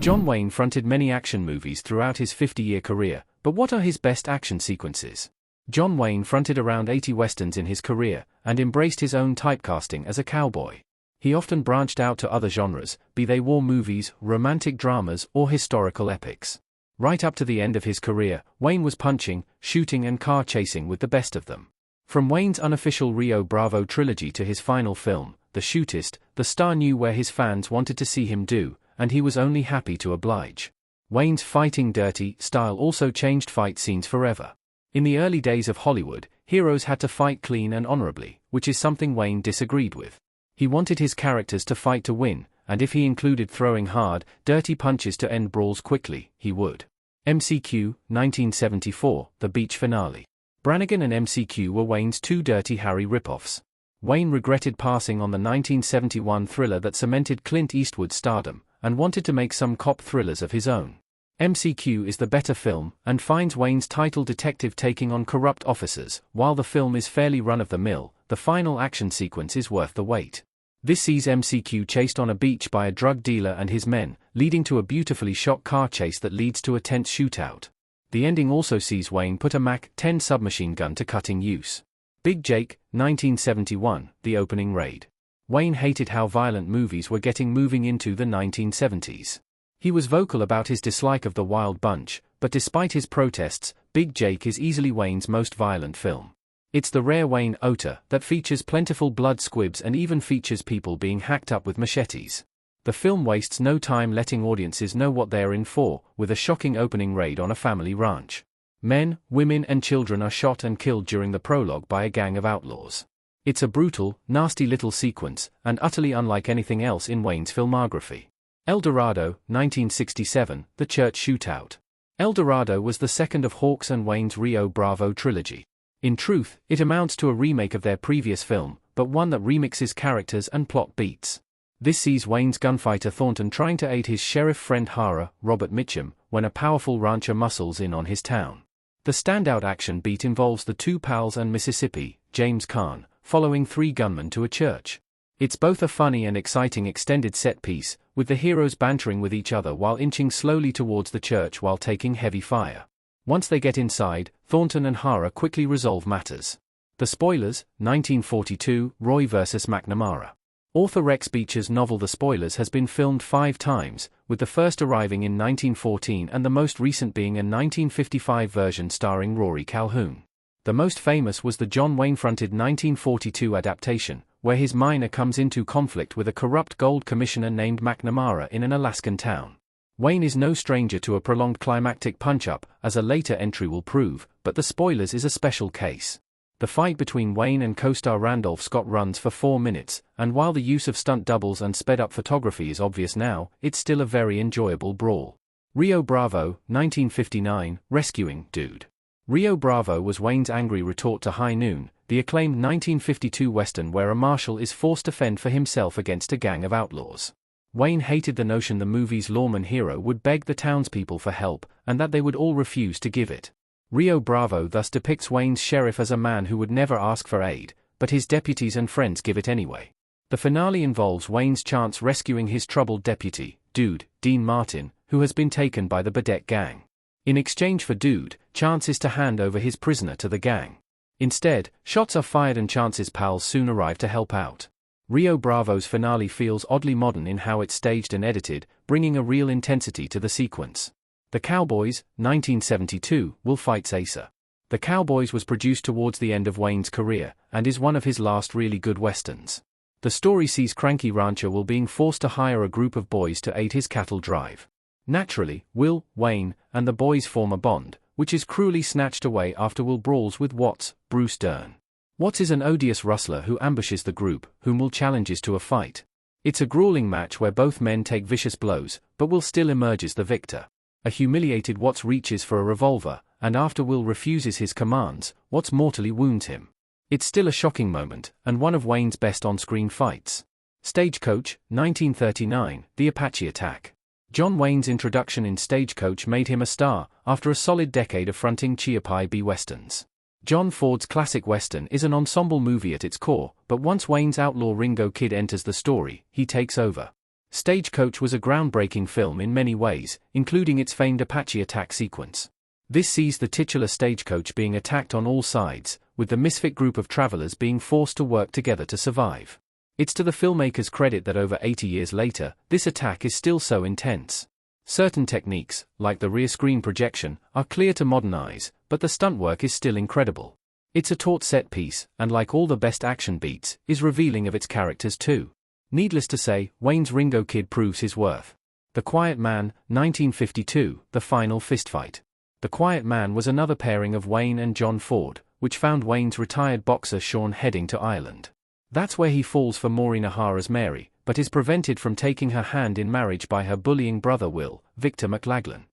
John Wayne fronted many action movies throughout his 50-year career, but what are his best action sequences? John Wayne fronted around 80 westerns in his career, and embraced his own typecasting as a cowboy. He often branched out to other genres, be they war movies, romantic dramas, or historical epics. Right up to the end of his career, Wayne was punching, shooting and car chasing with the best of them. From Wayne's unofficial Rio Bravo trilogy to his final film, The Shootist, the star knew where his fans wanted to see him do, and he was only happy to oblige. Wayne's fighting dirty style also changed fight scenes forever. In the early days of Hollywood, heroes had to fight clean and honorably, which is something Wayne disagreed with. He wanted his characters to fight to win, and if he included throwing hard, dirty punches to end brawls quickly, he would. MCQ, 1974, The Beach Finale. Brannigan and MCQ were Wayne's two Dirty Harry ripoffs. Wayne regretted passing on the 1971 thriller that cemented Clint Eastwood's stardom, and wanted to make some cop thrillers of his own. MCQ is the better film, and finds Wayne's title detective taking on corrupt officers. While the film is fairly run-of-the-mill, the final action sequence is worth the wait. This sees MCQ chased on a beach by a drug dealer and his men, leading to a beautifully shot car chase that leads to a tense shootout. The ending also sees Wayne put a MAC-10 submachine gun to cutting use. Big Jake, 1971, the opening raid. Wayne hated how violent movies were getting moving into the 1970s. He was vocal about his dislike of the Wild Bunch, but despite his protests, Big Jake is easily Wayne's most violent film. It's the rare Wayne Ota that features plentiful blood squibs and even features people being hacked up with machetes. The film wastes no time letting audiences know what they're in for, with a shocking opening raid on a family ranch. Men, women and children are shot and killed during the prologue by a gang of outlaws. It's a brutal, nasty little sequence, and utterly unlike anything else in Wayne's filmography. El Dorado, 1967, The Church Shootout. El Dorado was the second of Hawks and Wayne's Rio Bravo trilogy. In truth, it amounts to a remake of their previous film, but one that remixes characters and plot beats. This sees Wayne's gunfighter Thornton trying to aid his sheriff friend Hara, Robert Mitchum, when a powerful rancher muscles in on his town. The standout action beat involves the two pals and Mississippi, James Caan, following three gunmen to a church. It's both a funny and exciting extended set piece, with the heroes bantering with each other while inching slowly towards the church while taking heavy fire. Once they get inside, Thornton and Hara quickly resolve matters. The Spoilers, 1942, Roy vs. McNamara. Author Rex Beecher's novel The Spoilers has been filmed 5 times, with the first arriving in 1914 and the most recent being a 1955 version starring Rory Calhoun. The most famous was the John Wayne-fronted 1942 adaptation, where his miner comes into conflict with a corrupt gold commissioner named McNamara in an Alaskan town. Wayne is no stranger to a prolonged climactic punch-up, as a later entry will prove, but The Spoilers is a special case. The fight between Wayne and co-star Randolph Scott runs for 4 minutes, and while the use of stunt doubles and sped-up photography is obvious now, it's still a very enjoyable brawl. Rio Bravo, 1959, Rescuing Dude. Rio Bravo was Wayne's angry retort to High Noon, the acclaimed 1952 western where a marshal is forced to fend for himself against a gang of outlaws. Wayne hated the notion the movie's lawman hero would beg the townspeople for help, and that they would all refuse to give it. Rio Bravo thus depicts Wayne's sheriff as a man who would never ask for aid, but his deputies and friends give it anyway. The finale involves Wayne's chance rescuing his troubled deputy, Dude, Dean Martin, who has been taken by the Badette gang. In exchange for Dude, Chance is to hand over his prisoner to the gang. Instead, shots are fired and Chance's pals soon arrive to help out. Rio Bravo's finale feels oddly modern in how it's staged and edited, bringing a real intensity to the sequence. The Cowboys, 1972, will fight Asa. The Cowboys was produced towards the end of Wayne's career, and is one of his last really good westerns. The story sees cranky rancher Will being forced to hire a group of boys to aid his cattle drive. Naturally, Will, Wayne, and the boys form a bond, which is cruelly snatched away after Will brawls with Watts, Bruce Dern. Watts is an odious rustler who ambushes the group, whom Will challenges to a fight. It's a grueling match where both men take vicious blows, but Will still emerges the victor. A humiliated Watts reaches for a revolver, and after Will refuses his commands, Watts mortally wounds him. It's still a shocking moment, and one of Wayne's best on-screen fights. Stagecoach, 1939, The Apache Attack. John Wayne's introduction in Stagecoach made him a star, after a solid decade of fronting Chi-Pai B westerns. John Ford's classic western is an ensemble movie at its core, but once Wayne's outlaw Ringo Kid enters the story, he takes over. Stagecoach was a groundbreaking film in many ways, including its famed Apache attack sequence. This sees the titular stagecoach being attacked on all sides, with the misfit group of travelers being forced to work together to survive. It's to the filmmaker's credit that over 80 years later, this attack is still so intense. Certain techniques, like the rear screen projection, are clear to modern eyes, but the stunt work is still incredible. It's a taut set piece, and like all the best action beats, is revealing of its characters too. Needless to say, Wayne's Ringo Kid proves his worth. The Quiet Man, 1952, The Final Fistfight. The Quiet Man was another pairing of Wayne and John Ford, which found Wayne's retired boxer Sean heading to Ireland. That's where he falls for Maureen O'Hara's Mary, but is prevented from taking her hand in marriage by her bullying brother Will, Victor McLaglen.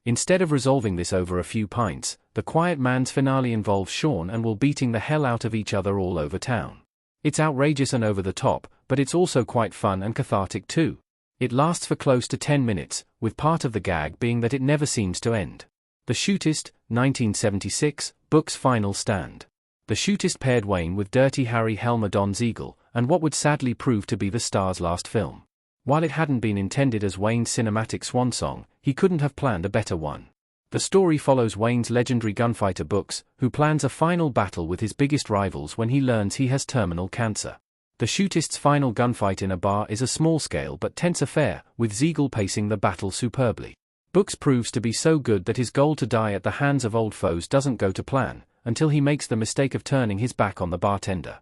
Instead of resolving this over a few pints, The Quiet Man's finale involves Sean and Will beating the hell out of each other all over town. It's outrageous and over the top, but it's also quite fun and cathartic too. It lasts for close to 10 minutes, with part of the gag being that it never seems to end. The Shootist, 1976, Book's Final Stand. The Shootist paired Wayne with Dirty Harry Helmer Don Siegel, and what would sadly prove to be the star's last film. While it hadn't been intended as Wayne's cinematic swan song, he couldn't have planned a better one. The story follows Wayne's legendary gunfighter Books, who plans a final battle with his biggest rivals when he learns he has terminal cancer. The Shootist's final gunfight in a bar is a small-scale but tense affair, with Siegel pacing the battle superbly. Books proves to be so good that his goal to die at the hands of old foes doesn't go to plan, until he makes the mistake of turning his back on the bartender.